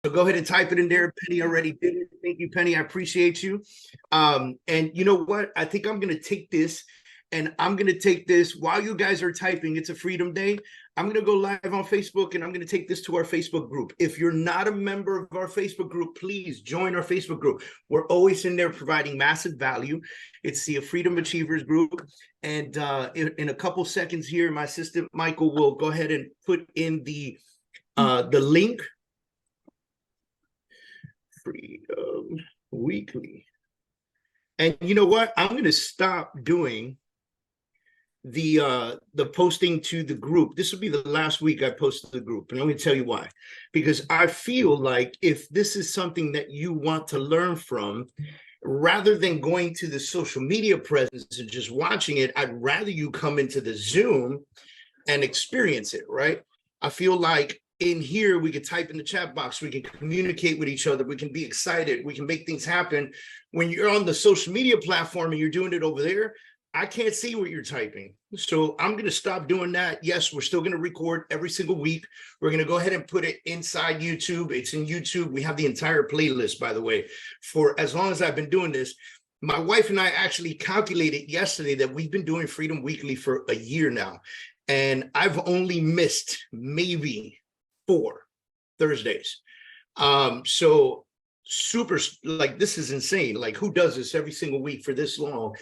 So go ahead and type it in there. Penny already did it. Thank you, Penny. I appreciate you. And you know what? I think I'm going to take this and I'm going to take this while you guys are typing. It's a Freedom Day. I'm going to go live on Facebook and I'm going to take this to our Facebook group. If you're not a member of our Facebook group, please join our Facebook group. We're always in there providing massive value. It's the Freedom Achievers group. And in a couple seconds here, my assistant Michael will go ahead and put in the link. Freedom Weekly. And you know what? I'm going to stop doing the posting to the group. This will be the last week I post to the group. And let me tell you why. Because I feel like if this is something that you want to learn from, rather than going to the social media presence and just watching it, I'd rather you come into the Zoom and experience it, right? I feel like in here, we can type in the chat box, we can communicate with each other, we can be excited, we can make things happen. When you're on the social media platform and you're doing it over there, I can't see what you're typing. So I'm going to stop doing that. Yes, we're still going to record every single week. We're going to go ahead and put it inside YouTube. It's in YouTube. We have the entire playlist, by the way, for as long as I've been doing this. My wife and I actually calculated yesterday that we've been doing Freedom Weekly for a year now. And I've only missed maybe 4 Thursdays. So super, like, this is insane. Like, who does this every single week for this long?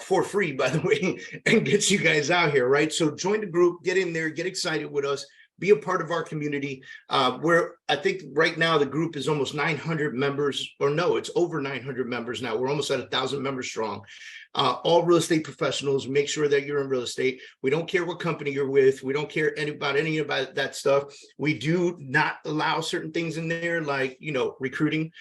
For free, by the way, and gets you guys out here, right? So join the group, get in there, get excited with us, be a part of our community. Where I think right now the group is almost 900 members, or no, it's over 900 members now. We're almost at 1,000 members strong. All real estate professionals, make sure that you're in real estate. We don't care what company you're with. We don't care about any about that stuff. We do not allow certain things in there, like, you know, recruiting.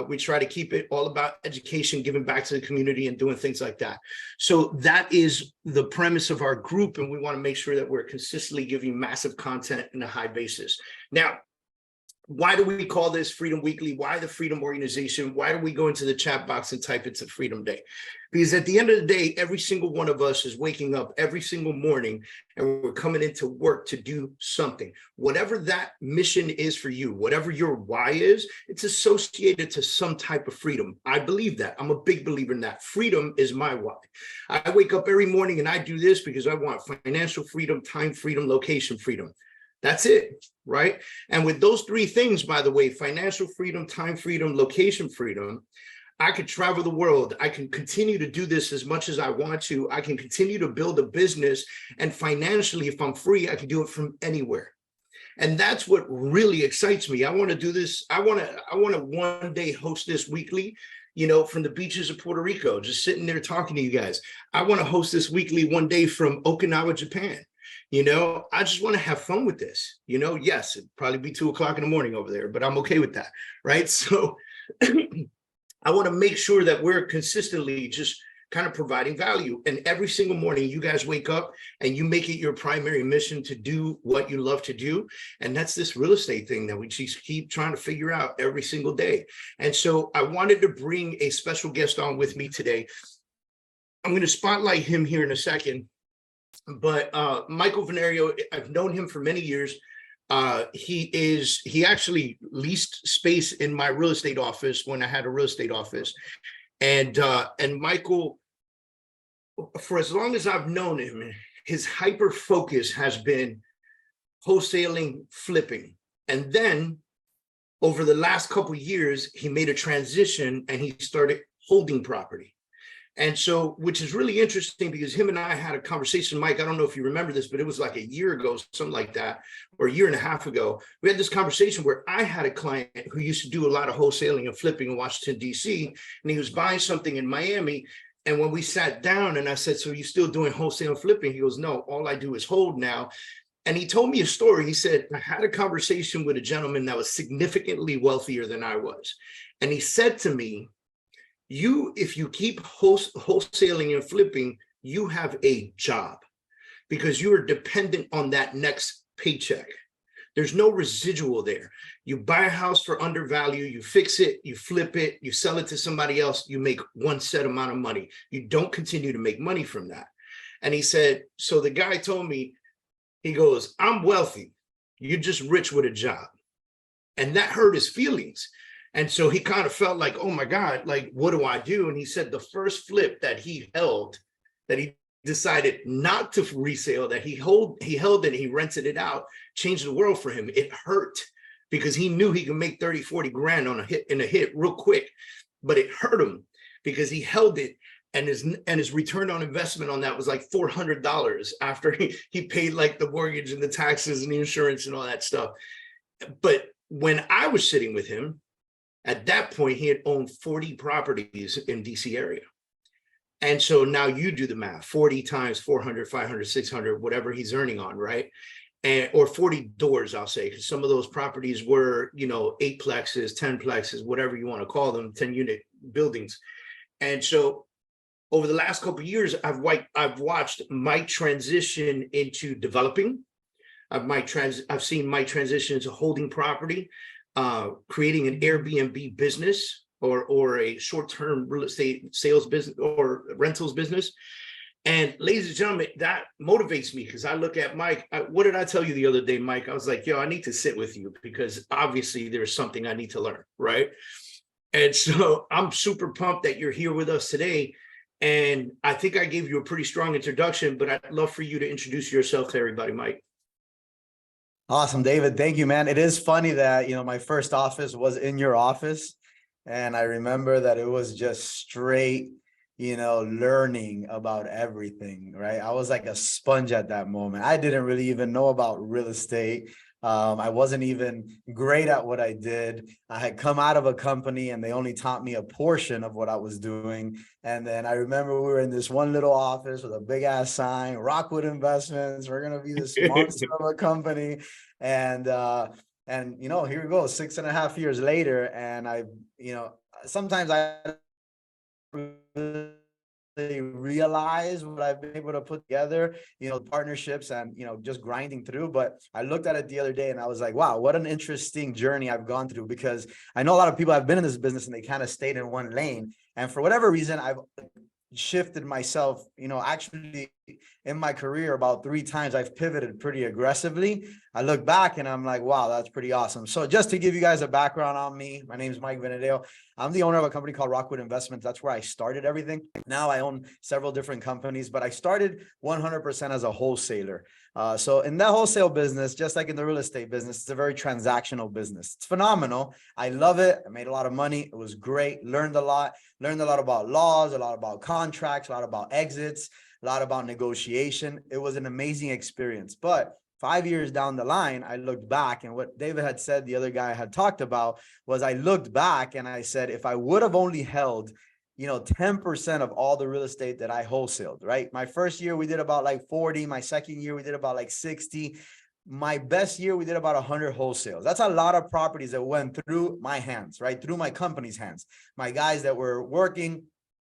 We try to keep it all about education, giving back to the community and doing things like that. So that is the premise of our group. And we want to make sure that we're consistently giving massive content in a high basis. Now, why do we call this Freedom Weekly? Why the Freedom Organization? Why do we go into the chat box and type it's a Freedom Day? Because at the end of the day, every single one of us is waking up every single morning and we're coming into work to do something. Whatever that mission is for you, whatever your why is, it's associated to some type of freedom. I believe that. I'm a big believer in that. Freedom is my why. I wake up every morning and I do this because I want financial freedom, time freedom, location freedom. That's it, right? And with those 3 things, by the way, financial freedom, time freedom, location freedom, I could travel the world. I can continue to do this as much as I want to. I can continue to build a business. And financially, if I'm free, I can do it from anywhere. And that's what really excites me. I want to do this. I want to one day host this weekly, you know, from the beaches of Puerto Rico, just sitting there talking to you guys. I want to host this weekly one day from Okinawa, Japan. You know, I just want to have fun with this. You know, yes, it'd probably be 2 o'clock in the morning over there, but I'm okay with that, right? So I want to make sure that we're consistently just kind of providing value. And every single morning you guys wake up and you make it your primary mission to do what you love to do. And that's this real estate thing that we just keep trying to figure out every single day. And so I wanted to bring a special guest on with me today. I'm going to spotlight him here in a second. But Michael Venerio, I've known him for many years. He actually leased space in my real estate office when I had a real estate office. And Michael, for as long as I've known him, his hyper focus has been wholesaling, flipping. And then over the last couple of years, he made a transition and he started holding property. And so, which is really interesting because him and I had a conversation, Mike, I don't know if you remember this, but it was like a year ago, something like that, or a year and a half ago. We had this conversation where I had a client who used to do a lot of wholesaling and flipping in Washington, D.C., and he was buying something in Miami. And when we sat down and I said, so you still doing wholesale and flipping? He goes, no, all I do is hold now. And he told me a story. He said, I had a conversation with a gentleman that was significantly wealthier than I was. And he said to me, if you keep wholesaling and flipping, you have a job because you are dependent on that next paycheck. There's no residual there. You buy a house for undervalue, you fix it, you flip it, you sell it to somebody else, you make one set amount of money. You don't continue to make money from that. And he said, so the guy told me, he goes, I'm wealthy. You're just rich with a job. And that hurt his feelings. And so he kind of felt like, oh my God, like, what do I do? And he said the first flip that he held, that he decided not to resale, that he held it and he rented it out, changed the world for him. It hurt because he knew he could make 30, 40 grand on a hit real quick, but it hurt him because he held it. And his return on investment on that was like $400 after he paid like the mortgage and the taxes and the insurance and all that stuff. But when I was sitting with him, at that point, he had owned 40 properties in DC area. And so now you do the math, 40 times 400, 500, 600, whatever he's earning on, right? And or 40 doors, I'll say, because some of those properties were, 8 plexes, 10 plexes, whatever you want to call them, 10 unit buildings. And so over the last couple of years, I've watched Mike transition into developing. I've seen Mike transition into holding property, creating an Airbnb business or a short-term real estate sales business or rentals business. And ladies and gentlemen, that motivates me because I look at Mike. What did I tell you the other day, Mike? I was like, yo, I need to sit with you because obviously there's something I need to learn, right? And so I'm super pumped that you're here with us today. And I think I gave you a pretty strong introduction, but I'd love for you to introduce yourself to everybody, Mike. Awesome, David. Thank you, man. It is funny that, my first office was in your office. And I remember that it was just straight, learning about everything, right? I was like a sponge at that moment. I didn't really even know about real estate. I wasn't even great at what I did. I had come out of a company and they only taught me a portion of what I was doing. And then I remember we were in this one little office with a big ass sign, Rockwood Investments. We're going to be this monster of a company. And here we go, 6.5 years later. And sometimes I realize what I've been able to put together, partnerships and, just grinding through. But I looked at it the other day and I was like, wow, what an interesting journey I've gone through, because I know a lot of people have been in this business and they kind of stayed in one lane. And for whatever reason, I've shifted myself, actually in my career about 3 times. I've pivoted pretty aggressively. I look back and I'm like, wow, that's pretty awesome. So just to give you guys a background on me, my name is Mike Venedale. I'm the owner of a company called Rockwood Investments. That's where I started everything. Now I own several different companies, but I started 100% as a wholesaler. So in that wholesale business, just like in the real estate business, it's a very transactional business. It's phenomenal. I love it. I made a lot of money. It was great. Learned a lot about laws, a lot about contracts, a lot about exits, a lot about negotiation. It was an amazing experience. But 5 years down the line, I looked back, and what David had said, the other guy had talked about, was I looked back and I said, if I would have only held 10% of all the real estate that I wholesaled, right? My first year, we did about like 40. My second year, we did about like 60. My best year, we did about 100 wholesales. That's a lot of properties that went through my hands, right? Through my company's hands. My guys that were working,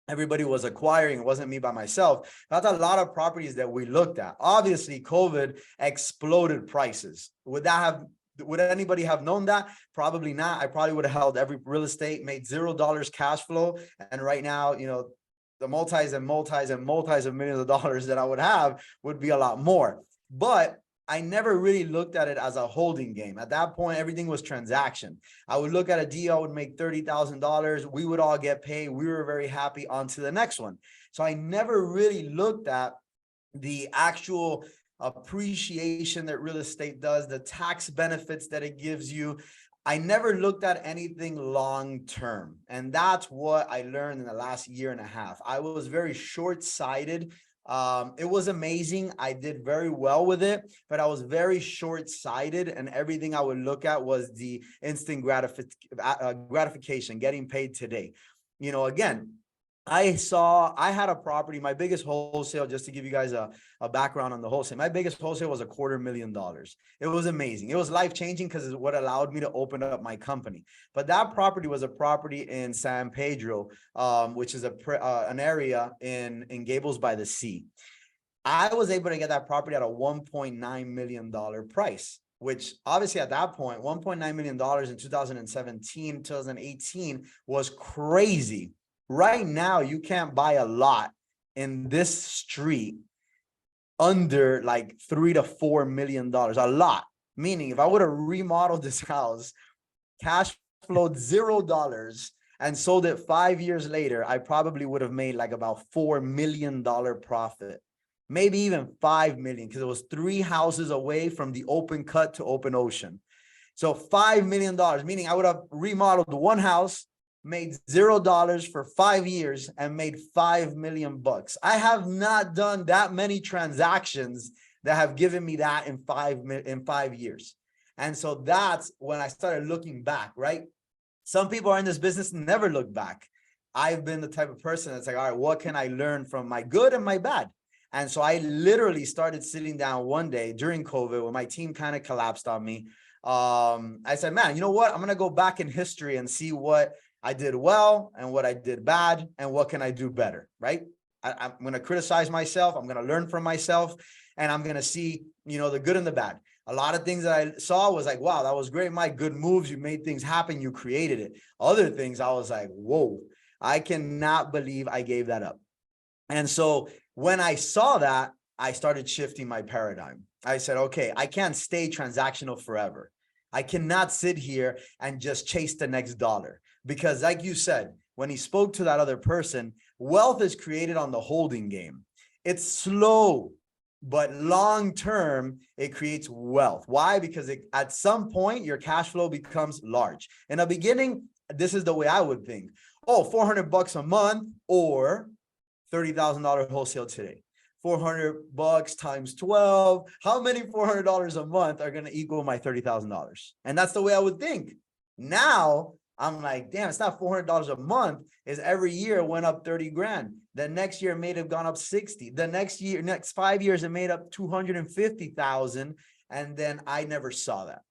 everybody was acquiring. It wasn't me by myself. That's a lot of properties that we looked at. Obviously, COVID exploded prices. Would anybody have known that? Probably not. I probably would have held every real estate, made $0 cash flow. And right now, the multis and multis and multis of millions of dollars that I would have would be a lot more. But I never really looked at it as a holding game. At that point, everything was transaction. I would look at a deal, I would make $30,000. We would all get paid. We were very happy. On to the next one. So I never really looked at the actual appreciation that real estate does, the tax benefits that it gives you. I never looked at anything long term. And that's what I learned in the last year and a half. I was very short-sighted. It was amazing. I did very well with it, but I was very short-sighted, and everything I would look at was the instant gratification, getting paid today. Again, I had a property, my biggest wholesale, just to give you guys a background on the wholesale, my biggest wholesale was $250,000. It was amazing. It was life-changing because it's what allowed me to open up my company. But that property was a property in San Pedro, which is an area in Gables by the Sea. I was able to get that property at a $1.9 million price, which obviously at that point, $1.9 million in 2017, 2018 was crazy. Right now, you can't buy a lot in this street under like $3 to $4 million, a lot. Meaning, if I would have remodeled this house cash flowed $0 and sold it 5 years later, I probably would have made like about $4 million profit, maybe even 5 million, because it was 3 houses away from the open cut to open ocean. So $5 million, meaning I would have remodeled one house, made $0 for 5 years and made 5 million bucks. I have not done that many transactions that have given me that in 5 years. And so that's when I started looking back, right? Some people are in this business and never look back. I've been the type of person that's like, all right, what can I learn from my good and my bad? And so I literally started sitting down one day during COVID when my team kind of collapsed on me. I said, man, you know what? I'm going to go back in history and see what I did well and what I did bad and what can I do better, right? I'm going to criticize myself. I'm going to learn from myself, and I'm going to see, the good and the bad. A lot of things that I saw was like, wow, that was great, Mike. Good moves. You made things happen. You created it. Other things I was like, whoa, I cannot believe I gave that up. And so when I saw that, I started shifting my paradigm. I said, okay, I can't stay transactional forever. I cannot sit here and just chase the next dollar, because like you said, when he spoke to that other person, wealth is created on the holding game. It's slow, but long-term, it creates wealth. Why? Because at some point, your cash flow becomes large. In the beginning, this is the way I would think. Oh, $400 a month or $30,000 wholesale today. $400 times 12. How many $400 a month are going to equal my $30,000? And that's the way I would think. Now I'm like, damn, it's not $400 a month. Is every year it went up 30 grand. The next year it may have gone up 60. The next 5 years, it made up 250,000. And then I never saw that.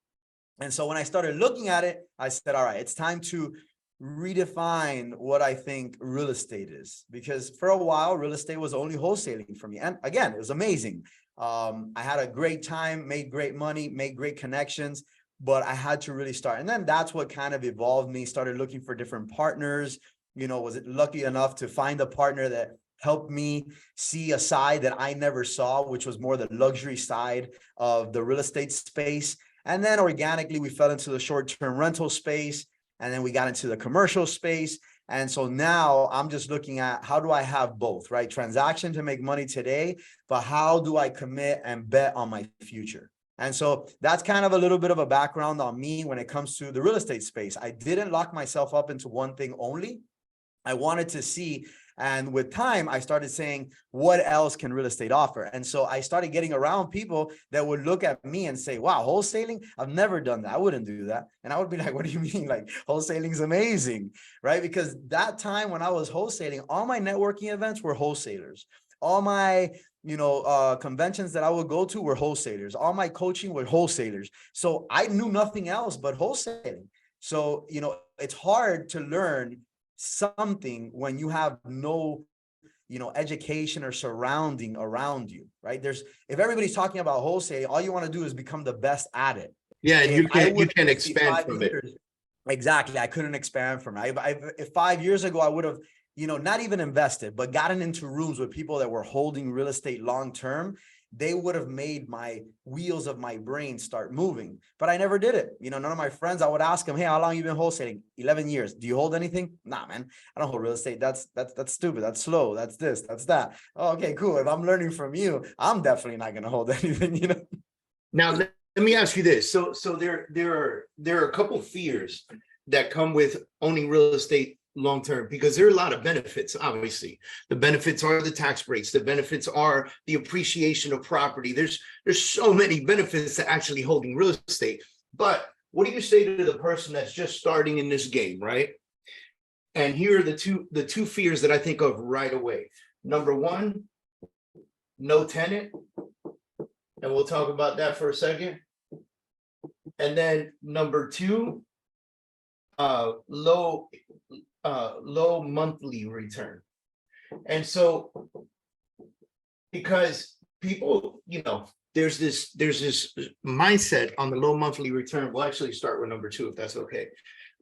And so when I started looking at it, I said, all right, it's time to redefine what I think real estate is, because for a while real estate was only wholesaling for me, and again, it was amazing. I had a great time, made great money, made great connections, but I had to really start. And then that's what kind of evolved me. Started looking for different partners. Was it lucky enough to find a partner that helped me see a side that I never saw, which was more the luxury side of the real estate space. And then organically we fell into the short-term rental space. And then we got into the commercial space. And so now I'm just looking at, how do I have both, right? Transaction to make money today, but how do I commit and bet on my future? And so that's kind of a little bit of a background on me when it comes to the real estate space. I didn't lock myself up into one thing only. I wanted to see, and with time, I started saying, what else can real estate offer? And so I started getting around people that would look at me and say, wow, wholesaling? I've never done that. I wouldn't do that. And I would be like, what do you mean? Like, wholesaling is amazing, right? Because that time when I was wholesaling, all my networking events were wholesalers. All my, conventions that I would go to were wholesalers. All my coaching were wholesalers. So I knew nothing else but wholesaling. So, it's hard to learn something when you have no education or surrounding around you, right? If everybody's talking about wholesale, all you want to do is become the best at it. Yeah, and you can expand from it. Exactly. I couldn't expand from it. If 5 years ago I would have not even invested, but gotten into rooms with people that were holding real estate long term, they would have made my wheels of my brain start moving. But I never did it. None of my friends, I would ask them, hey, how long have you been wholesaling? 11 years. Do you hold anything? Nah, man, I don't hold real estate. That's stupid. That's slow. That's this, that's that. Oh, okay, cool. If I'm learning from you, I'm definitely not going to hold anything, Now, let me ask you this. So there are a couple fears that come with owning real estate long term, because there are a lot of benefits. Obviously, the benefits are the tax breaks, the benefits are the appreciation of property. There's so many benefits to actually holding real estate. But what do you say to the person that's just starting in this game, right? And here are the two fears that I think of right away. Number one, no tenant, and we'll talk about that for a second. And then number two, low monthly return. And so, because people, there's this mindset on the low monthly return. We'll actually start with number two, if that's okay.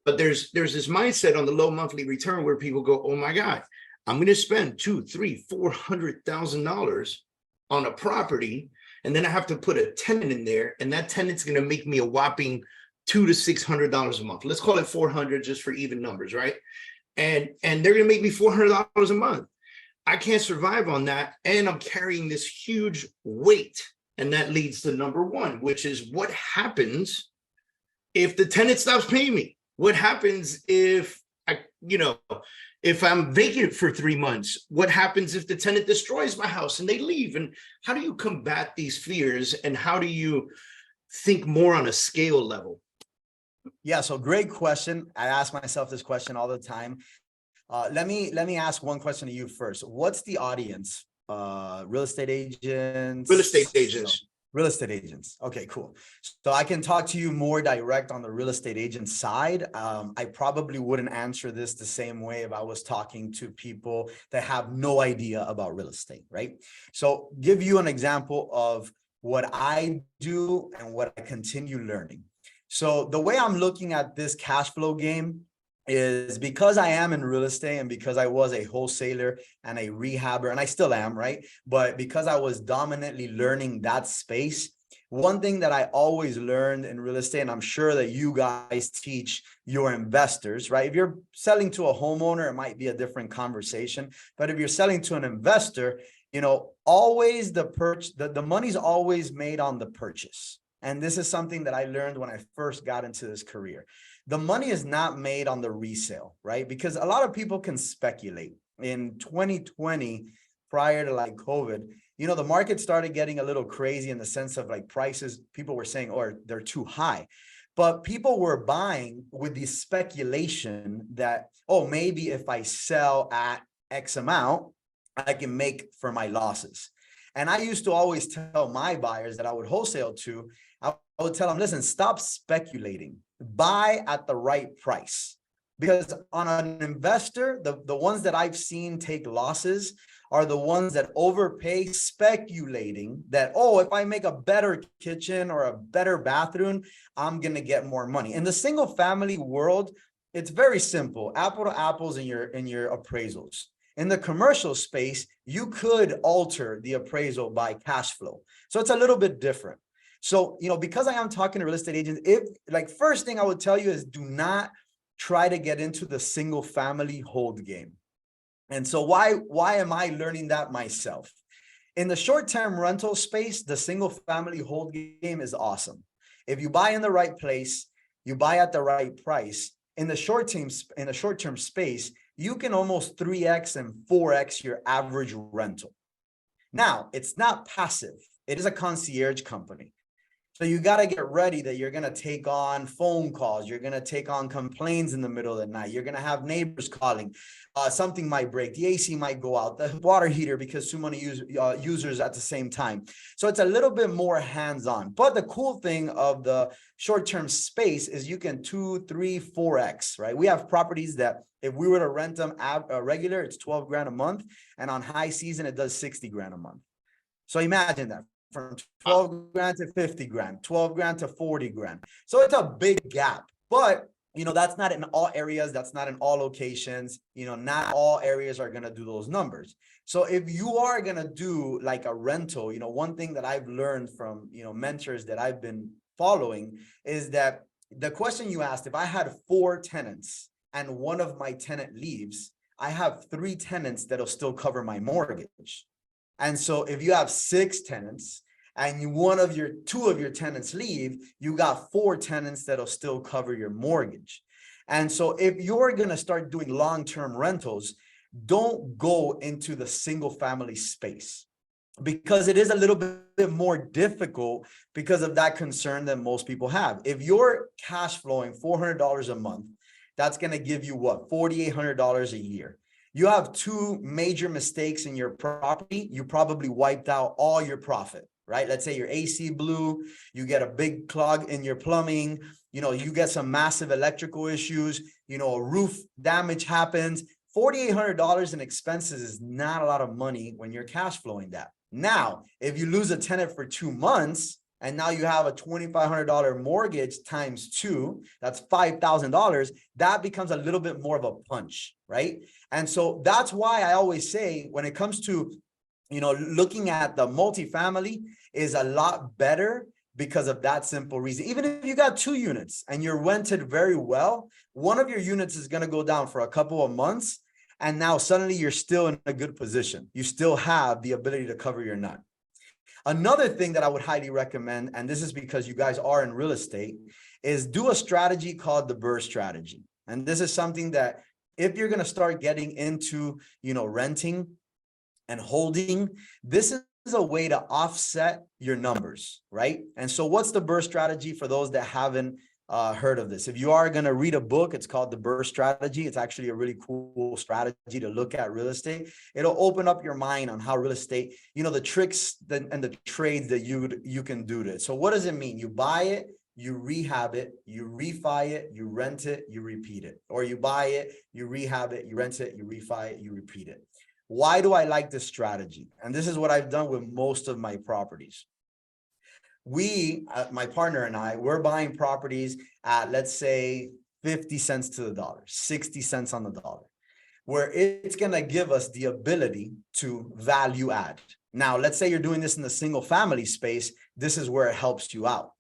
But there's this mindset on the low monthly return where people go, oh my God, I'm going to spend $200,000, $300,000, $400,000 on a property, and then I have to put a tenant in there, and that tenant's going to make me a whopping $200 to $600 a month. Let's call it 400 just for even numbers, right? And they're going to make me $400 a month. I can't survive on that. And I'm carrying this huge weight. And that leads to number one, which is what happens if the tenant stops paying me? What happens if if I'm vacant for 3 months? What happens if the tenant destroys my house and they leave? And how do you combat these fears? And how do you think more on a scale level? Yeah, so great question. I ask myself this question all the time. Let me ask one question to you first. What's the audience? Real estate agents? Real estate agents. Real estate agents. Okay, cool. So I can talk to you more direct on the real estate agent side. I probably wouldn't answer this the same way if I was talking to people that have no idea about real estate, right? So give you an example of what I do and what I continue learning. So the way I'm looking at this cash flow game is because I am in real estate and because I was a wholesaler and a rehabber, and I still am, right? But because I was dominantly learning that space, one thing that I always learned in real estate, and I'm sure that you guys teach your investors, right? If you're selling to a homeowner, it might be a different conversation. But if you're selling to an investor, always the money's always made on the purchase. And this is something that I learned when I first got into this career. The money is not made on the resale, right? Because a lot of people can speculate. In 2020, prior to like COVID, the market started getting a little crazy in the sense of like prices. People were saying, oh, they're too high. But people were buying with the speculation that, oh, maybe if I sell at X amount, I can make for my losses. And I used to always tell my buyers that I would wholesale to, I would tell them, listen, stop speculating, buy at the right price. Because on an investor, the ones that I've seen take losses are the ones that overpay, speculating that, oh, if I make a better kitchen or a better bathroom, I'm going to get more money. In the single family world, it's very simple, apple to apples in your appraisals. In the commercial space, you could alter the appraisal by cash flow. So it's a little bit different. So, because I am talking to real estate agents, first thing I would tell you is do not try to get into the single family hold game. And so why am I learning that myself? In the short-term rental space, the single family hold game is awesome. If you buy in the right place, you buy at the right price. In the short-term space, you can almost 3x and 4x your average rental. Now, it's not passive. It is a concierge company. So you got to get ready that you're going to take on phone calls. You're going to take on complaints in the middle of the night. You're going to have neighbors calling. Something might break. The AC might go out. The water heater because too many users at the same time. So it's a little bit more hands-on. But the cool thing of the short-term space is you can 2, 3, 4x, right? We have properties that if we were to rent them regular, it's 12 grand a month. And on high season, it does 60 grand a month. So imagine that. From 12 grand to 50 grand, 12 grand to 40 grand. So it's a big gap, but that's not in all areas. That's not in all locations. Not all areas are going to do those numbers. So if you are going to do like a rental, one thing that I've learned from, mentors that I've been following is that the question you asked, if I had 4 tenants and one of my tenant leaves, I have 3 tenants that'll still cover my mortgage. And so if you have 6 tenants and 2 of your tenants leave, you got 4 tenants that'll still cover your mortgage. And so if you're going to start doing long-term rentals, don't go into the single family space because it is a little bit more difficult because of that concern that most people have. If you're cash flowing $400 a month, that's going to give you what? $4,800 a year. You have 2 major mistakes in your property, you probably wiped out all your profit, right? Let's say your AC blew, you get a big clog in your plumbing, you get some massive electrical issues, a roof damage happens. $4,800 in expenses is not a lot of money when you're cash flowing that. Now, if you lose a tenant for 2 months, and now you have a $2,500 mortgage times 2, that's $5,000. That becomes a little bit more of a punch, right? And so that's why I always say when it comes to, looking at the multifamily is a lot better because of that simple reason. Even if you got 2 units and you're rented very well, one of your units is going to go down for a couple of months. And now suddenly you're still in a good position. You still have the ability to cover your nut. Another thing that I would highly recommend, and this is because you guys are in real estate, is do a strategy called the BRRRR strategy. And this is something that if you're going to start getting into, renting and holding, this is a way to offset your numbers, right? And so what's the BRRRR strategy for those that haven't heard of this? If you are going to read a book, it's called the BRRRR strategy. It's actually a really cool strategy to look at real estate. It'll open up your mind on how real estate, the tricks and the trades that you can do this. So what does it mean? You buy it, you rehab it, you refi it, you rent it, you repeat it. Or you buy it, you rehab it, you rent it, you refi it, you repeat it. Why do I like this strategy? And this is what I've done with most of my properties. My partner and I, we're buying properties at, let's say, 50 cents to the dollar, 60 cents on the dollar, where it's going to give us the ability to value add. Now, let's say you're doing this in the single family space. This is where it helps you out.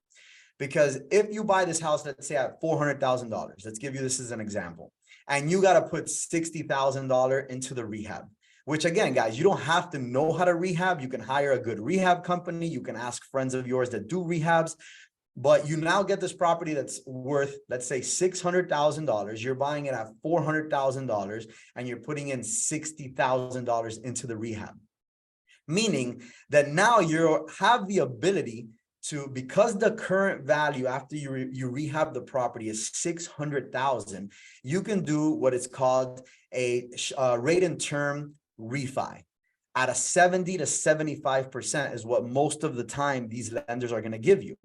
Because if you buy this house, let's say at $400,000, let's give you this as an example, and you got to put $60,000 into the rehab. Which again, guys, you don't have to know how to rehab. You can hire a good rehab company. You can ask friends of yours that do rehabs, but you now get this property that's worth, let's say, $600,000. You're buying it at $400,000 and you're putting in $60,000 into the rehab. Meaning that now you have the ability to, because the current value after you rehab the property is $600,000, you can do what is called a rate and term refi at a 70 to 75% is what most of the time these lenders are going to give you.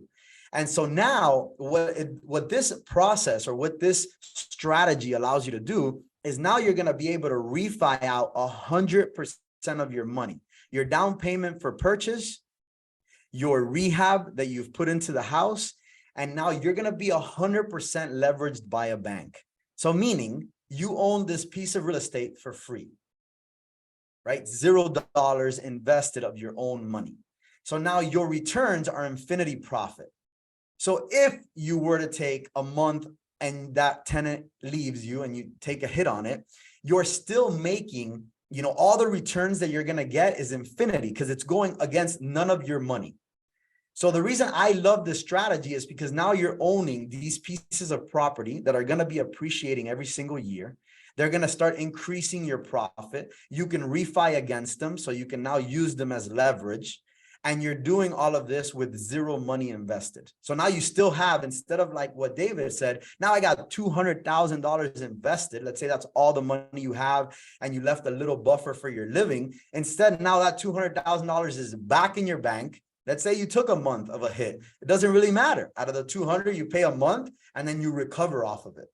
And so now what this process or what this strategy allows you to do is now you're going to be able to refi out 100% of your money, your down payment for purchase, your rehab that you've put into the house, and now you're going to be 100% leveraged by a bank. So meaning you own this piece of real estate for free. Right? $0 invested of your own money. So now your returns are infinity profit. So if you were to take a month and that tenant leaves you and you take a hit on it, you're still making, all the returns that you're going to get is infinity because it's going against none of your money. So the reason I love this strategy is because now you're owning these pieces of property that are going to be appreciating every single year. They're going to start increasing your profit. You can refi against them, so you can now use them as leverage. And you're doing all of this with zero money invested. So now you still have, instead of like what David said, now I got $200,000 invested. Let's say that's all the money you have and you left a little buffer for your living. Instead, now that $200,000 is back in your bank. Let's say you took a month of a hit. It doesn't really matter. Out of the 200, you pay a month and then you recover off of it.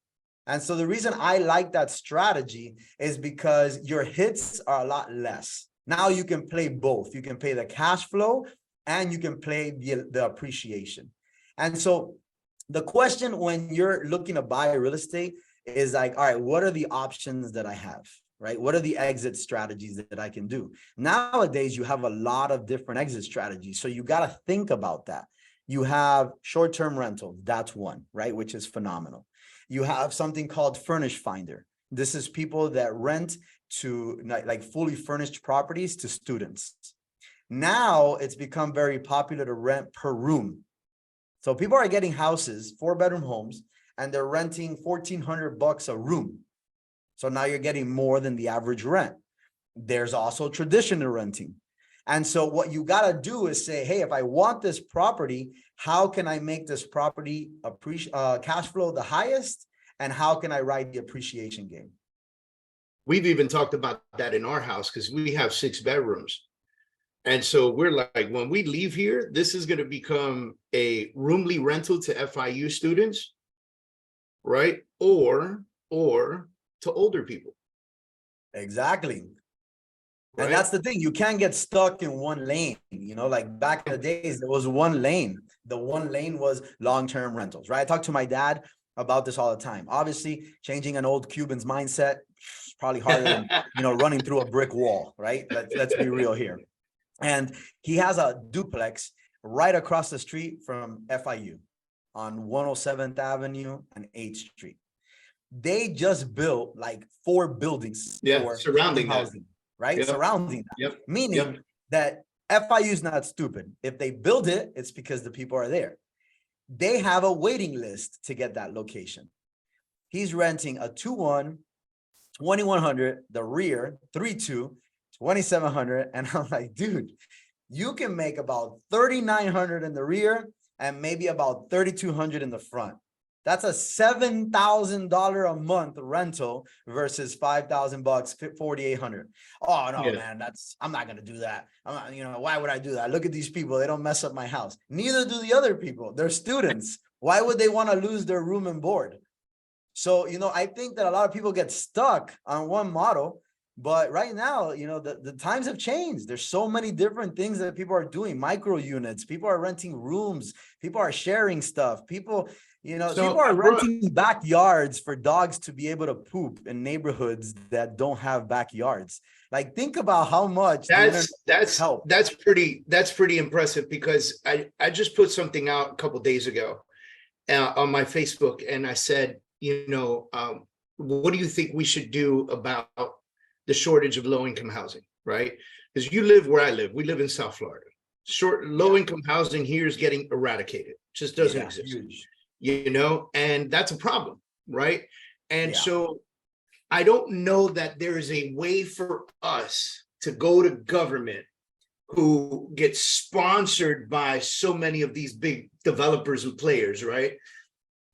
And so the reason I like that strategy is because your hits are a lot less. Now you can play both. You can play the cash flow and you can play the appreciation. And so the question when you're looking to buy real estate is like, all right, what are the options that I have, right? What are the exit strategies that I can do? Nowadays, you have a lot of different exit strategies. So you got to think about that. You have short-term rental. That's one, right? Which is phenomenal. You have something called Furnish Finder. This is people that rent to like fully furnished properties to students. Now it's become very popular to rent per room. So people are getting houses, 4-bedroom homes, and they're renting $1,400 a room. So now you're getting more than the average rent. There's also traditional renting. And so what you got to do is say, hey, if I want this property, how can I make this property cash flow the highest? And how can I ride the appreciation game? We've even talked about that in our house because we have 6 bedrooms. And so we're like, when we leave here, this is going to become a roomly rental to FIU students, right? Or to older people. Exactly. Right? And that's the thing. You can't get stuck in one lane. Like back in the days, there was one lane. The one lane was long-term rentals, right? I talk to my dad about this all the time. Obviously, changing an old Cuban's mindset is probably harder than, running through a brick wall, right? Let's be real here. And he has a duplex right across the street from FIU on 107th Avenue and 8th Street. They just built like 4 buildings for surrounding that. housing, right? Yep. Surrounding that. Yep. Meaning that FIU is not stupid. If they build it, it's because the people are there. They have a waiting list to get that location. He's renting a 2-1, 2,100, the rear, 3-2, 2,700. And I'm like, dude, you can make about 3,900 in the rear and maybe about 3,200 in the front. That's a $7,000 a month rental versus $5,000, 4,800. Oh no, man, I'm not gonna do that. I'm not, why would I do that? Look at these people; they don't mess up my house. Neither do the other people. They're students. Why would they want to lose their room and board? So I think that a lot of people get stuck on one model. But right now, the times have changed. There's so many different things that people are doing. Micro units. People are renting rooms. People are sharing stuff. People are renting backyards for dogs to be able to poop in neighborhoods that don't have backyards. Like, think about how much that's pretty impressive, because I just put something out a couple days ago on my Facebook, and I said, what do you think we should do about the shortage of low-income housing, right? Because you live where I live. We live in South Florida. Low-income housing here is getting eradicated. Just doesn't exist. Huge. And that's a problem, right? And so I don't know that there is a way for us to go to government who gets sponsored by so many of these big developers and players, right?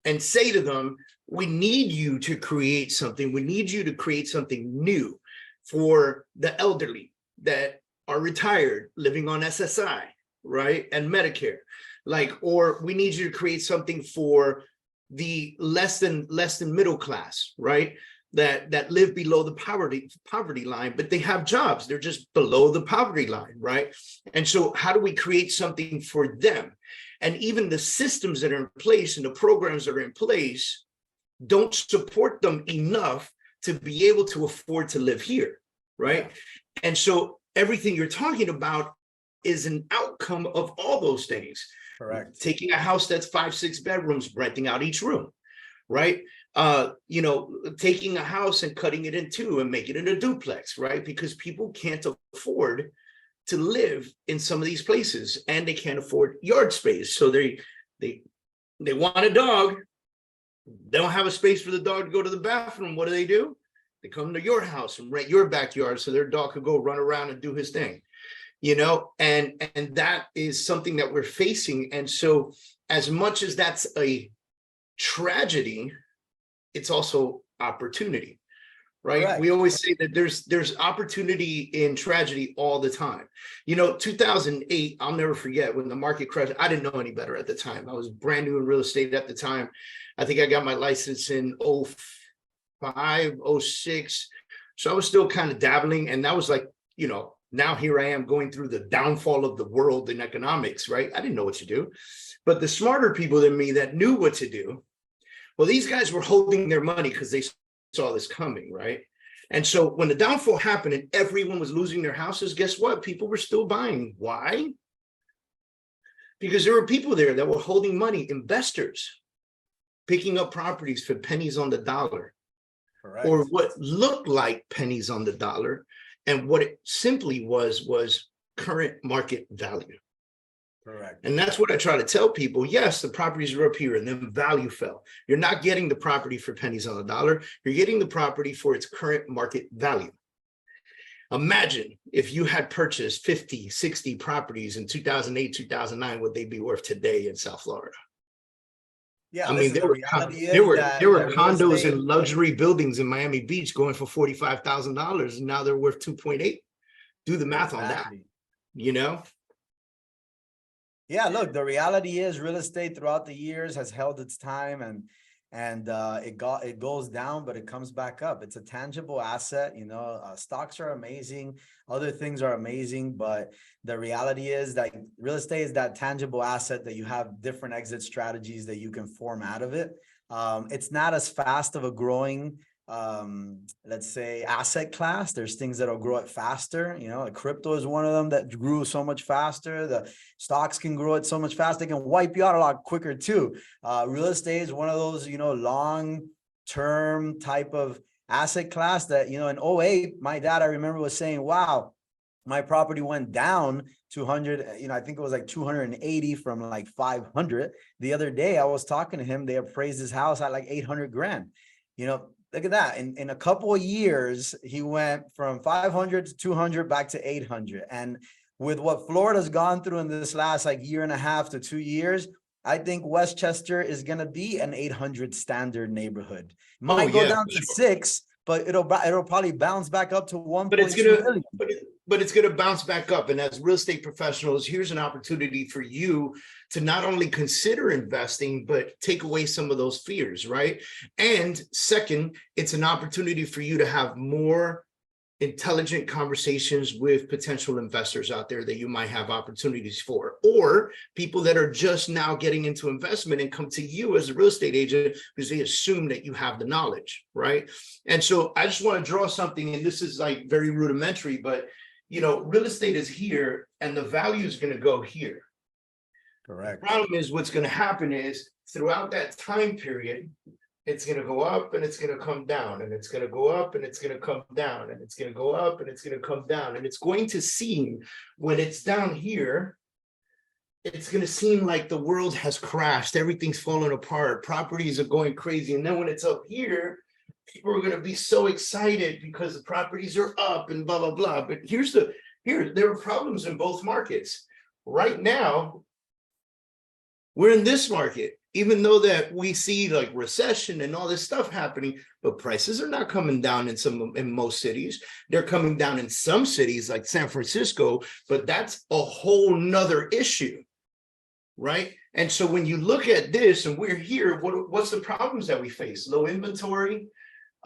And say to them, we need you to create something. We need you to create something new for the elderly that are retired, living on SSI, right? And Medicare. Or we need you to create something for the less than middle class, right? That live below the poverty line, but they have jobs. They're just below the poverty line, right? And so how do we create something for them? And even the systems that are in place and the programs that are in place don't support them enough to be able to afford to live here, right? And so everything you're talking about is an outcome of all those things. Correct. Taking a house that's 5-6 bedrooms, renting out each room, right? Taking a house and cutting it in two and making it a duplex, right? Because people can't afford to live in some of these places, and they can't afford yard space. So they want a dog. They don't have a space for the dog to go to the bathroom. What do? They come to your house and rent your backyard so their dog could go run around and do his thing. And that is something that we're facing. And so as much as that's a tragedy, it's also opportunity, right? Correct. We always say that there's opportunity in tragedy all the time. 2008, I'll never forget when the market crashed. I didn't know any better at the time. I was brand new in real estate at the time. I think I got my license in 05, 06. So I was still kind of dabbling. And that was like, now here I am going through the downfall of the world in economics, right? I didn't know what to do. But the smarter people than me that knew what to do, well, these guys were holding their money because they saw this coming, right? And so when the downfall happened and everyone was losing their houses, guess what? People were still buying. Why? Because there were people there that were holding money, investors, picking up properties for pennies on the dollar. Correct. Or what looked like pennies on the dollar. And what it simply was current market value. Correct. And that's what I try to tell people. Yes, the properties are up here and then value fell. You're not getting the property for pennies on the dollar. You're getting the property for its current market value. Imagine if you had purchased 50, 60 properties in 2008, 2009, would they be worth today in South Florida? Yeah, I mean, there were condos and luxury buildings in Miami Beach going for $45,000, and now they're worth 2.8. Do the math on that, Yeah, look, the reality is real estate throughout the years has held its time, and it goes down, but it comes back up. It's a tangible asset. Stocks are amazing. Other things are amazing, but the reality is that real estate is that tangible asset that you have different exit strategies that you can form out of it. It's not as fast of a growing let's say asset class. There's things that'll grow it faster. You know, like crypto is one of them that grew so much faster. The stocks can grow it so much faster. They can wipe you out a lot quicker too. Real estate is one of those, you know, long term type of asset class that, you know, in '08, my dad, I remember, was saying, wow, my property went down 200, you know, I think it was like 280 from like 500. The other day I was talking to him, they appraised his house at like 800 grand. You know, look at that. In a couple of years, he went from 500 to 200 back to 800. And with what Florida's gone through in this last like year and a half to 2 years, I think Westchester is going to be an 800 standard neighborhood. Might go down to 6, but it'll probably bounce back up to 1.2 million. But it's going to bounce back up. And as real estate professionals, here's an opportunity for you to not only consider investing, but take away some of those fears, right? And second, it's an opportunity for you to have more intelligent conversations with potential investors out there that you might have opportunities for, or people that are just now getting into investment and come to you as a real estate agent because they assume that you have the knowledge, right? And so I just want to draw something, and this is like very rudimentary, but you know, real estate is here and the value is going to go here. Correct. The problem is what's going to happen is throughout that time period, it's going to go up and it's going to come down, and it's going to go up and it's going to come down, and it's going to go up and it's going to come down. And it's going to seem, when it's down here, it's going to seem like the world has crashed. Everything's falling apart. Properties are going crazy. And then when it's up here, people are going to be so excited because the properties are up and blah, blah, blah. But there are problems in both markets. Right now, we're in this market, even though that we see like recession and all this stuff happening, but prices are not coming down in most cities. They're coming down in some cities like San Francisco, but that's a whole nother issue, right? And so when you look at this and we're here, what's the problems that we face? Low inventory,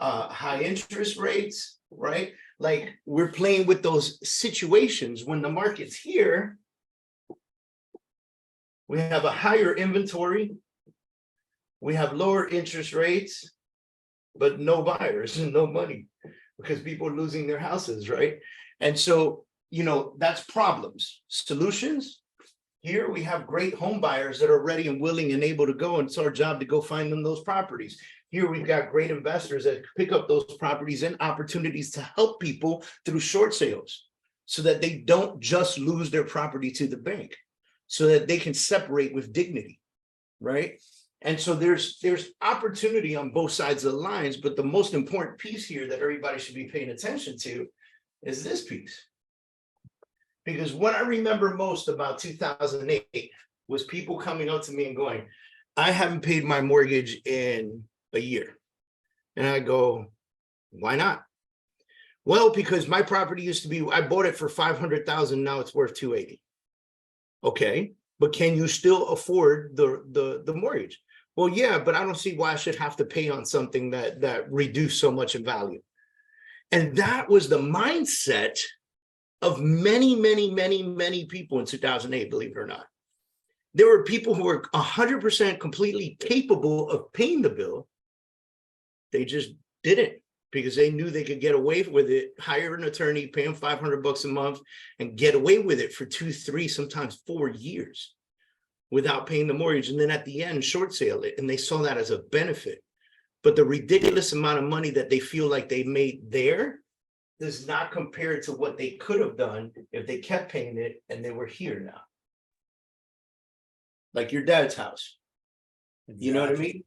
high interest rates, right? Like we're playing with those situations when the market's here. We have a higher inventory. We have lower interest rates, but no buyers and no money because people are losing their houses, right? And so, you know, that's problems. Solutions, here we have great home buyers that are ready and willing and able to go, and it's our job to go find them those properties. Here we've got great investors that pick up those properties and opportunities to help people through short sales so that they don't just lose their property to the bank, so that they can separate with dignity, right? And so there's opportunity on both sides of the lines, but the most important piece here that everybody should be paying attention to is this piece. Because what I remember most about 2008 was people coming up to me and going, I haven't paid my mortgage in a year. And I go, why not? Well, because my property used to be, I bought it for 500,000, now it's worth 280. Okay, but can you still afford the mortgage? Well, yeah, but I don't see why I should have to pay on something that reduced so much in value. And that was the mindset of many, many, many, many people in 2008, believe it or not. There were people who were 100% completely capable of paying the bill. They just didn't, because they knew they could get away with it, hire an attorney, pay them $500 a month, and get away with it for 2, 3, sometimes 4 years without paying the mortgage. And then at the end, short sale it. And they saw that as a benefit. But the ridiculous amount of money that they feel like they made there does not compare to what they could have done if they kept paying it and they were here now. Like your dad's house. You know what I mean?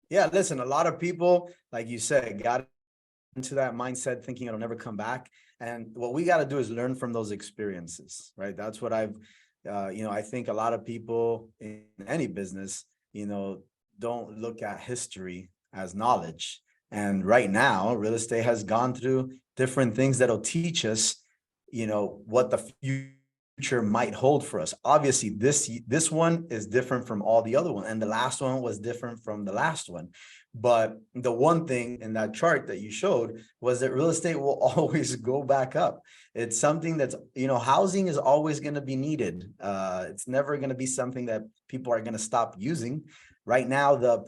Yeah, listen, a lot of people, like you said, got into that mindset thinking it'll never come back. And what we got to do is learn from those experiences, right? That's what I've, I think a lot of people in any business, don't look at history as knowledge. And right now, real estate has gone through different things that'll teach us, what the future might hold for us. Obviously, this one is different from all the other ones, and the last one was different from the last one. But the one thing in that chart that you showed was that real estate will always go back up. It's something that's, housing is always going to be needed. It's never going to be something that people are going to stop using. Right now, the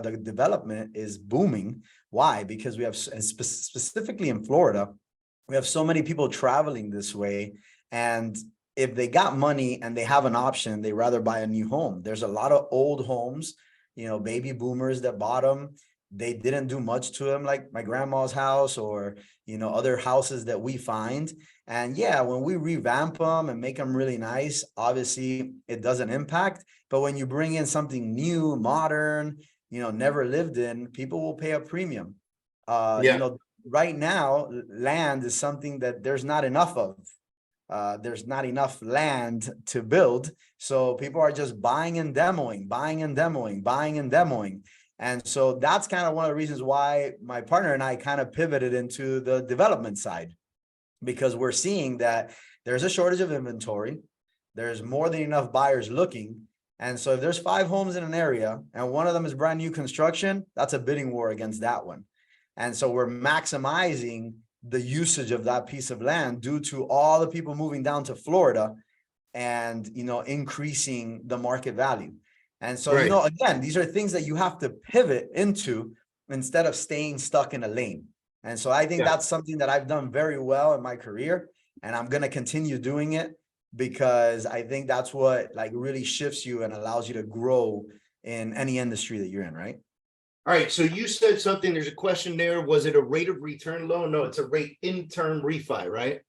the development is booming. Why? Because we have, specifically in Florida, we have so many people traveling this way. And if they got money and they have an option, they rather buy a new home. There's a lot of old homes, baby boomers that bought them. They didn't do much to them, like my grandma's house or, other houses that we find. And yeah, when we revamp them and make them really nice, obviously it doesn't impact. But when you bring in something new, modern, never lived in, people will pay a premium. Right now, land is something that there's not enough of. There's not enough land to build. So people are just buying and demoing, buying and demoing, buying and demoing. And so that's kind of one of the reasons why my partner and I kind of pivoted into the development side, because we're seeing that there's a shortage of inventory. There's more than enough buyers looking. And so if there's 5 homes in an area and one of them is brand new construction, that's a bidding war against that one. And so we're maximizing the usage of that piece of land due to all the people moving down to Florida and, increasing the market value. And so, again, these are things that you have to pivot into instead of staying stuck in a lane. And so I think that's something that I've done very well in my career, and I'm going to continue doing it because I think that's what really shifts you and allows you to grow in any industry that you're in, right? All right, so you said something, there's a question there. Was it a rate of return loan? No, it's a rate in term refi, right?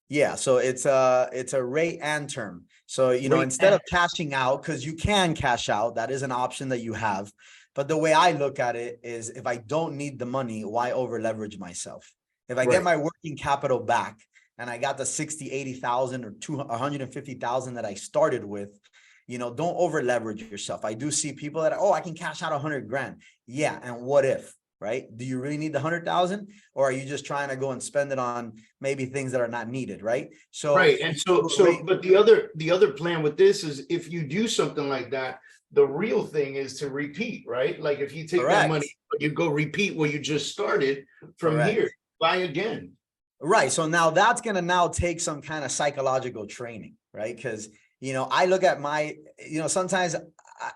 Yeah, so it's a rate and term. So, instead of cashing out, because you can cash out, that is an option that you have. But the way I look at it is, if I don't need the money, why over leverage myself? If I get my working capital back and I got the 60, 80,000 or 150,000 that I started with, don't over leverage yourself. I do see people that, I can cash out 100 grand. Yeah. And what if, right? Do you really need the 100,000, or are you just trying to go and spend it on maybe things that are not needed? Right. So, right. And but the other plan with this is, if you do something like that, the real thing is to repeat, right? Like if you take that money, you go repeat where you just started from here, buy again. Right. So now that's going to now take some kind of psychological training, right? Because, I look at my, sometimes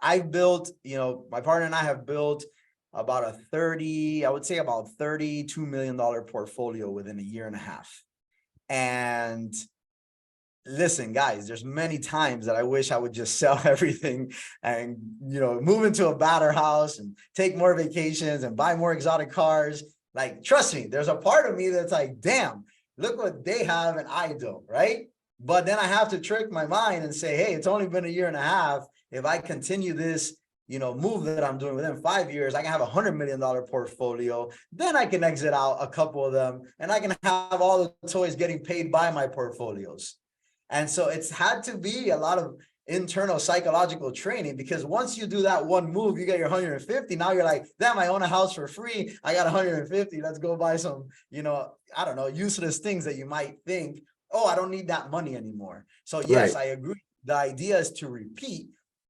I've built, my partner and I have built about about $32 million portfolio within a year and a half. And listen, guys, there's many times that I wish I would just sell everything and, move into a better house and take more vacations and buy more exotic cars. Like, trust me, there's a part of me that's like, damn, look what they have and I don't, right? But then I have to trick my mind and say, hey, it's only been a year and a half. If I continue this, move that I'm doing within 5 years, I can have $100 million portfolio. Then I can exit out a couple of them and I can have all the toys getting paid by my portfolios. And so it's had to be a lot of internal psychological training, because once you do that one move, you get your 150. Now you're like, damn, I own a house for free. I got 150. Let's go buy some, I don't know, useless things that you might think, I don't need that money anymore. So yes, I agree. The idea is to repeat,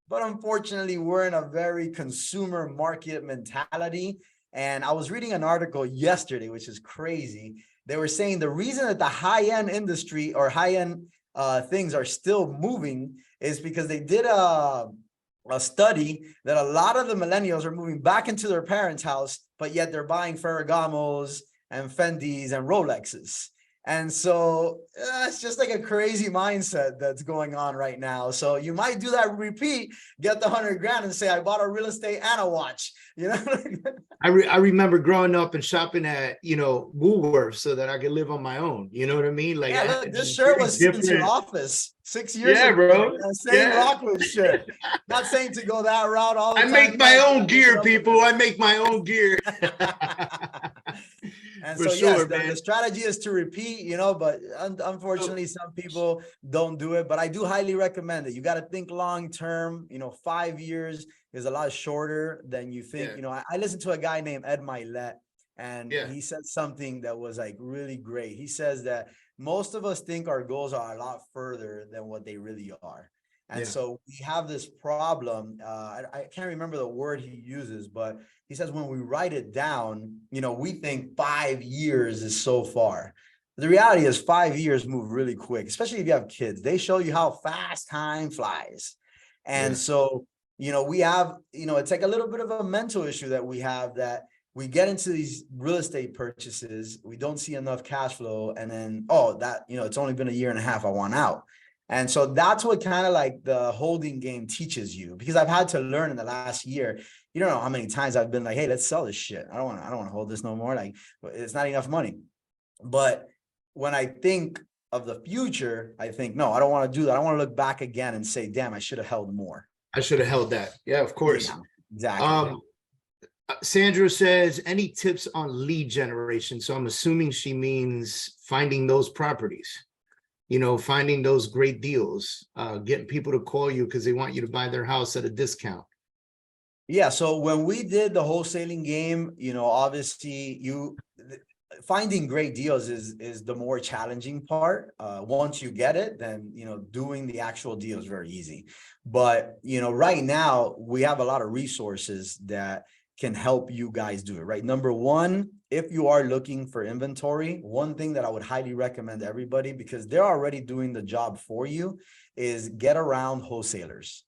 but unfortunately we're in a very consumer market mentality. And I was reading an article yesterday, which is crazy. They were saying the reason that the high-end industry or high-end things are still moving is because they did a study that a lot of the millennials are moving back into their parents' house, but yet they're buying Ferragamos and Fendis and Rolexes. And so it's just like a crazy mindset that's going on right now. So you might do that repeat, get the 100 grand and say, I bought a real estate and a watch, I remember growing up and shopping at, Woolworths so that I could live on my own. You know what I mean? Like, look, this shirt was since your office 6 years ago. Bro. Same Rockwood shirt. Not saying to go that route all the time. I make my own gear, people. I make my own gear. And so yes, the strategy is to repeat, but unfortunately some people don't do it. But I do highly recommend it. You got to think long term. 5 years is a lot shorter than you think. I listened to a guy named Ed Milet, and he said something that was like really great. He says that most of us think our goals are a lot further than what they really are. And so we have this problem. I can't remember the word he uses, but he says when we write it down, we think 5 years is so far. The reality is 5 years move really quick, especially if you have kids. They show you how fast time flies. And so we have, it's like a little bit of a mental issue that we have, that we get into these real estate purchases, we don't see enough cash flow, and then, it's only been a year and a half, I want out. And so that's what kind of like the holding game teaches you, because I've had to learn in the last year. You don't know how many times I've been like, hey, let's sell this shit. I don't want to hold this no more. Like, it's not enough money. But when I think of the future, I think, no, I don't want to do that. I want to look back again and say, damn, I should have held more. I should have held that. Yeah, of course. Yeah, exactly. Sandra says, any tips on lead generation? So I'm assuming she means finding those properties, finding those great deals, getting people to call you because they want you to buy their house at a discount. Yeah. So when we did the wholesaling game, obviously finding great deals is the more challenging part. Once you get it, then, doing the actual deal is very easy. But, right now we have a lot of resources that can help you guys do it, right? Number one, if you are looking for inventory, one thing that I would highly recommend everybody, because they're already doing the job for you, is get around wholesalers.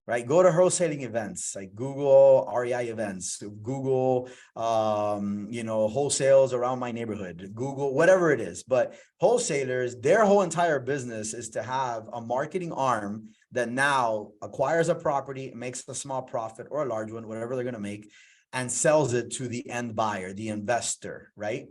Right? Go to wholesaling events, like Google REI events, Google, wholesales around my neighborhood, Google, whatever it is. But wholesalers, their whole entire business is to have a marketing arm that now acquires a property, makes a small profit or a large one, whatever they're going to make, and sells it to the end buyer, the investor, right?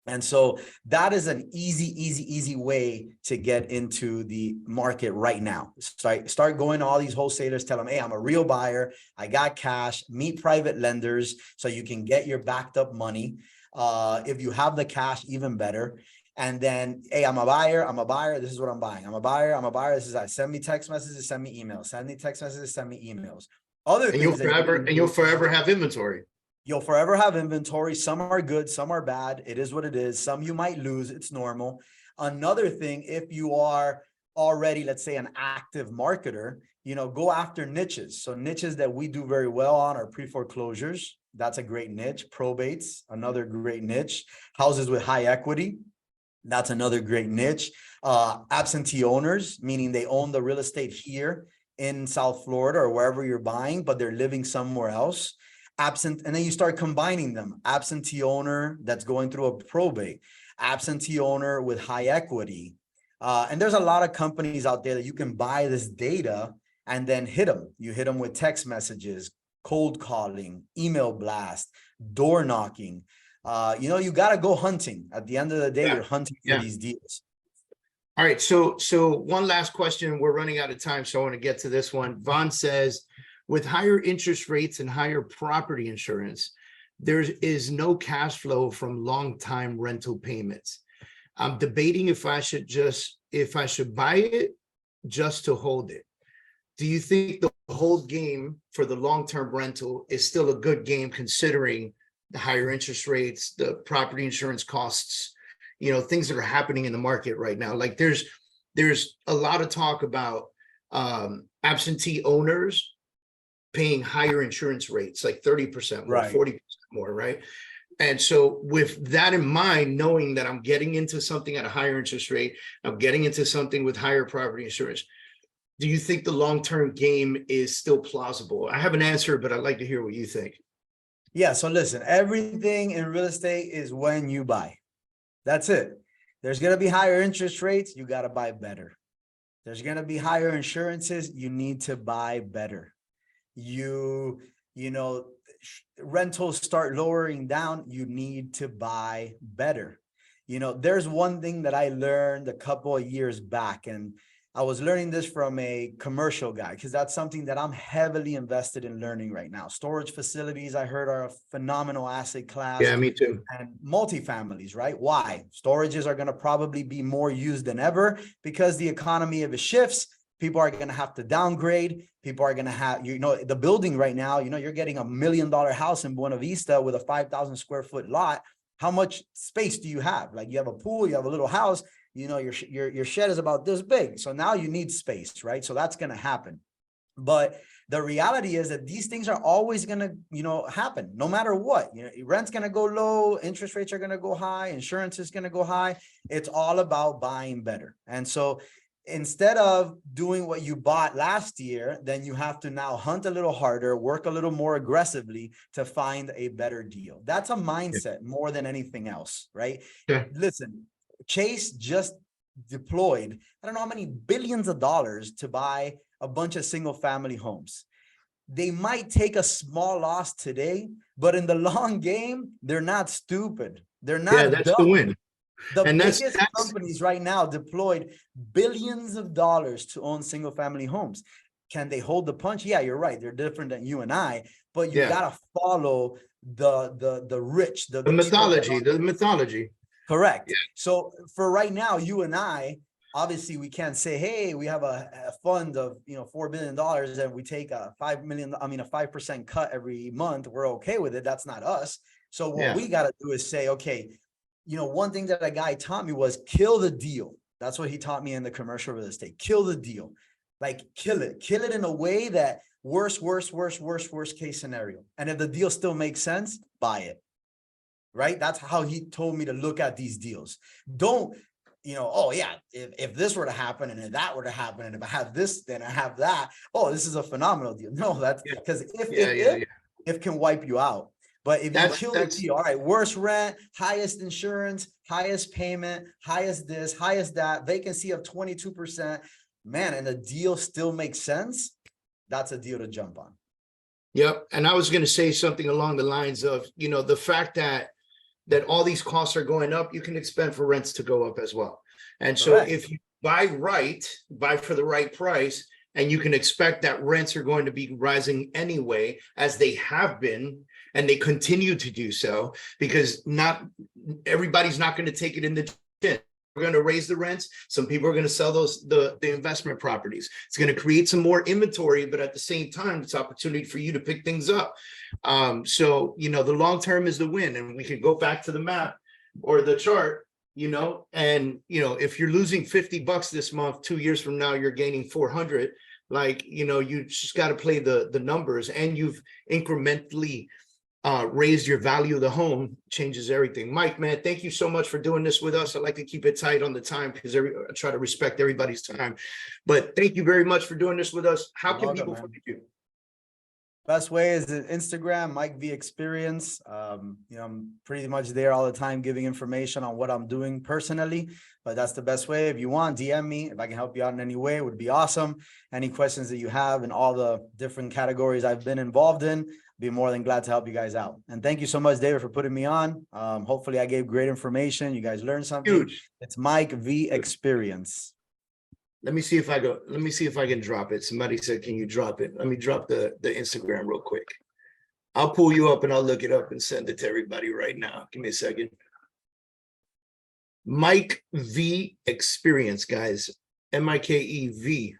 And so that is an easy way to get into the market right now. Start going to all these wholesalers, tell them, hey, I'm a real buyer. I got cash, meet private lenders so you can get your backed up money. If you have the cash, even better. And then, hey, I'm a buyer. This is what I'm buying. I'm a buyer. This is that. Send me text messages, send me emails. Send me text messages, send me emails. You'll forever have inventory. You'll forever have inventory. Some are good, some are bad. It is what it is. Some you might lose. It's normal. Another thing, if you are already, let's say, an active marketer, go after niches. So niches that we do very well on are pre-foreclosures. That's a great niche. Probates, another great niche. Houses with high equity. That's another great niche. Absentee owners, meaning they own the real estate here in South Florida or wherever you're buying, but they're living somewhere else. And then you start combining them. Absentee owner that's going through a probate, absentee owner with high equity. And there's a lot of companies out there that you can buy this data and then hit them. You hit them with text messages, cold calling, email blast, door knocking. You got to go hunting. At the end of the day, you're hunting for these deals. All right. So one last question. We're running out of time, so I want to get to this one. Vaughn says, with higher interest rates and higher property insurance, there is no cash flow from long-time rental payments. I'm debating if I should buy it just to hold it. Do you think the hold game for the long-term rental is still a good game, considering the higher interest rates, the property insurance costs, things that are happening in the market right now? Like there's a lot of talk about absentee owners paying higher insurance rates, like 30% more, right, 40% more, right? And so with that in mind, knowing that I'm getting into something at a higher interest rate, I'm getting into something with higher property insurance, do you think the long-term game is still plausible? I have an answer, but I'd like to hear what you think. Yeah, so listen, everything in real estate is when you buy. That's it. There's going to be higher interest rates, you got to buy better. There's going to be higher insurances, you need to buy better. Rentals start lowering down, you need to buy better. There's one thing that I learned a couple of years back, and I was learning this from a commercial guy, because that's something that I'm heavily invested in learning right now. Storage facilities, I heard, are a phenomenal asset class. Yeah, me too. And multifamilies, right? Why? Storages are going to probably be more used than ever, because the economy, if it shifts, people are going to have to downgrade. People are going to have, the building right now, you're getting $1 million house in Buena Vista with a 5,000 square foot lot. How much space do you have? Like, you have a pool, you have a little house, your shed is about this big. So now you need space, right? So that's going to happen. But the reality is that these things are always going to, happen no matter what. Rent's going to go low, interest rates are going to go high, insurance is going to go high. It's all about buying better. And so instead of doing what you bought last year, then you have to now hunt a little harder, work a little more aggressively to find a better deal. That's a mindset more than anything else, right? Yeah. Listen, Chase just deployed, I don't know how many billions of dollars to buy a bunch of single family homes. They might take a small loss today, but in the long game, they're not stupid. They're not that's dumb. the win. The And biggest companies right now deployed billions of dollars to own single family homes. Can they hold the punch? Yeah, you're right. They're different than you and I, but you gotta follow the rich, the mythology. Correct. Yeah. So for right now, you and I, obviously we can't say, hey, we have a fund of $4 billion and we take a 5% cut every month. We're okay with it. That's not us. So what we got to do is say, okay, one thing that a guy taught me was kill the deal. That's what he taught me in the commercial real estate. Kill the deal. Like kill it in a way that worst case scenario. And if the deal still makes sense, buy it. Right? That's how he told me to look at these deals. Don't, oh yeah, if this were to happen and if that were to happen and if I have this, then I have that. Oh, this is a phenomenal deal. No, that's because if can wipe you out. But if you kill the deal, all right, worst rent, highest insurance, highest payment, highest this, highest that, vacancy of 22%, man, and the deal still makes sense, that's a deal to jump on. Yep. And I was going to say something along the lines of, the fact that all these costs are going up, you can expect for rents to go up as well. And so if you buy for the right price, and you can expect that rents are going to be rising anyway, as they have been, and they continue to do so, because not everybody's not going to take it in the chin. We're going to raise the rents. Some people are going to sell the investment properties. It's going to create some more inventory, but at the same time, it's opportunity for you to pick things up. So, the long term is the win. And we can go back to the map or the chart, and, if you're losing $50 this month, 2 years from now, you're gaining 400. You just got to play the numbers, and you've incrementally raised your value of the home. Changes everything. Mike, man, thank you so much for doing this with us. I like to keep it tight on the time because I try to respect everybody's time. But thank you very much for doing this with us. How can people find you? Best way is Instagram, Mike V Experience. I'm pretty much there all the time giving information on what I'm doing personally, but that's the best way. If you want, DM me. If I can help you out in any way, it would be awesome. Any questions that you have in all the different categories I've been involved in, be more than glad to help you guys out. And thank you so much, David, for putting me on. Hopefully I gave great information. You guys learned something. Huge. It's Mike V Experience. Let me see if I can drop it. Somebody said, can you drop it? Let me drop the Instagram real quick. I'll pull you up and I'll look it up and send it to everybody right now. Give me a second. Mike V Experience, guys. MIKEV.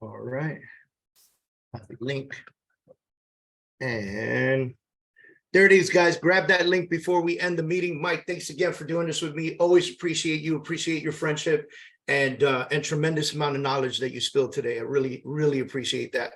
All right. Link. And there it is, guys. Grab that link before we end the meeting. Mike, thanks again for doing this with me. Always appreciate you. Appreciate your friendship and tremendous amount of knowledge that you spilled today. I really, really appreciate that.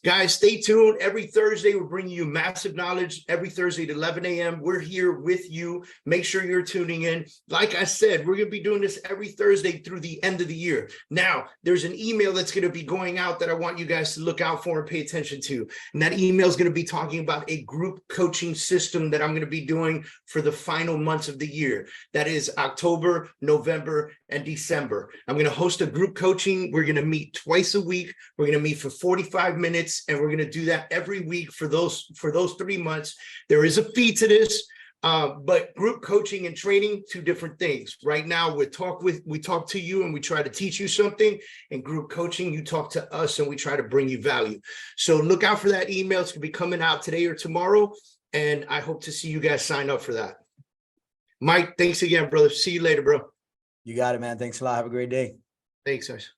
Guys, stay tuned. Every Thursday, we're bringing you massive knowledge. Every Thursday at 11 a.m. We're here with you. Make sure you're tuning in. Like I said, we're going to be doing this every Thursday through the end of the year. Now, there's an email that's going to be going out that I want you guys to look out for and pay attention to. And that email is going to be talking about a group coaching system that I'm going to be doing for the final months of the year. That is October, November, and December. I'm going to host a group coaching. We're going to meet twice a week. We're going to meet for 45 minutes. And we're going to do that every week for those 3 months. There is a fee to this, but group coaching and training, two different things. Right now, we talk to you and we try to teach you something. And group coaching, you talk to us and we try to bring you value. So look out for that email. It's going to be coming out today or tomorrow. And I hope to see you guys sign up for that. Mike, thanks again, brother. See you later, bro. You got it, man. Thanks a lot. Have a great day. Thanks, guys.